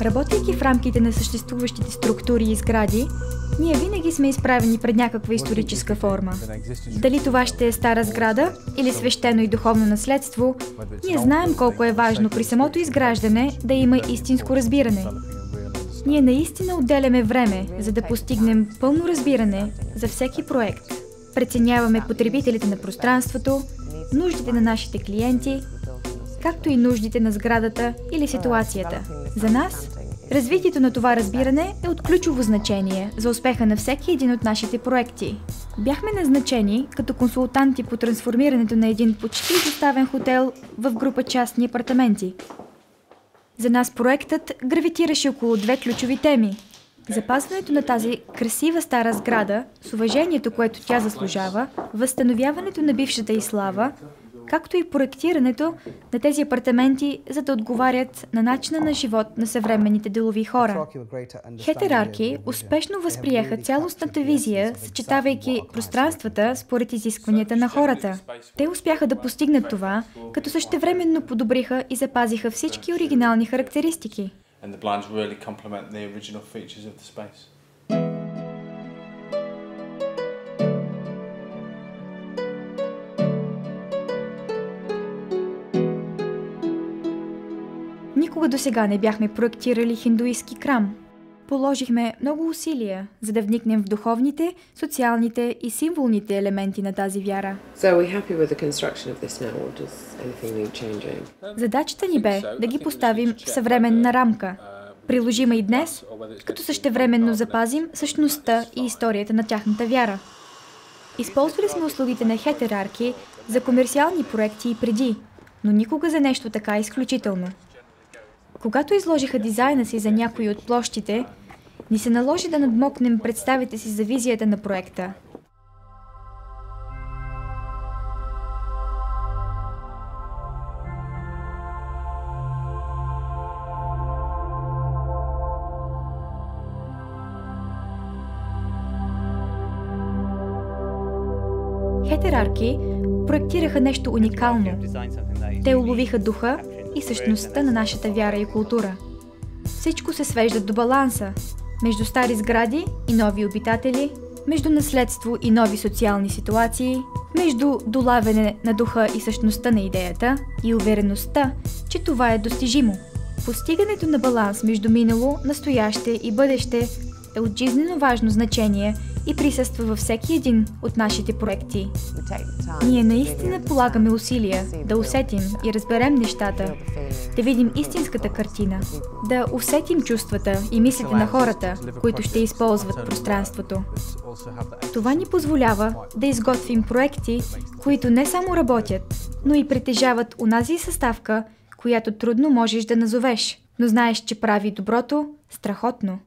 Работейки в рамките на съществуващите структури и сгради, ние винаги сме изправени пред някаква историческа форма. Дали това ще е стара сграда или свещено и духовно наследство, ние знаем колко е важно при самото изграждане да има истинско разбиране. Ние наистина отделяме време, за да постигнем пълно разбиране за всеки проект. Преценяваме потребителите на пространството, нуждите на нашите клиенти, както и нуждите на сградата или ситуацията. За нас, развитието на това разбиране е от ключово значение за успеха на всеки един от нашите проекти. Бяхме назначени като консултанти по трансформирането на един почти изоставен хотел в група частни апартаменти. За нас проектът гравитираше около две ключови теми. Запазването на тази красива стара сграда с уважението, което тя заслужава, възстановяването на бившата й слава, както и проектирането на тези апартаменти, за да отговарят на начина на живот на съвременните делови хора. Хетерарки успешно възприеха цялостната визия, съчетавайки пространствата според изискванията на хората. Те успяха да постигнат това, като същевременно подобриха и запазиха всички оригинални характеристики. Никога досега не бяхме проектирали хиндуистки храм. Положихме много усилия, за да вникнем в духовните, социалните и символните елементи на тази вяра. Задачата ни бе да ги поставим в съвременна рамка, приложима и днес, като същевременно запазим същността и историята на тяхната вяра. Използвали сме услугите на Хетерарки за комерциални проекти и преди, но никога за нещо така изключително. Когато изложиха дизайна си за някои от площите, ни се наложи да надмокнем представите си за визията на проекта. Хетерарки проектираха нещо уникално. Те уловиха духа и същността на нашата вяра и култура. Всичко се свежда до баланса между стари сгради и нови обитатели, между наследство и нови социални ситуации, между долавяне на духа и същността на идеята и увереността, че това е достижимо. Постигането на баланс между минало, настояще и бъдеще е от жизнено важно значение и присъства във всеки един от нашите проекти. Ние наистина полагаме усилия да усетим и разберем нещата, да видим истинската картина, да усетим чувствата и мислите на хората, които ще използват пространството. Това ни позволява да изготвим проекти, които не само работят, но и притежават онази съставка, която трудно можеш да назовеш, но знаеш, че прави доброто страхотно.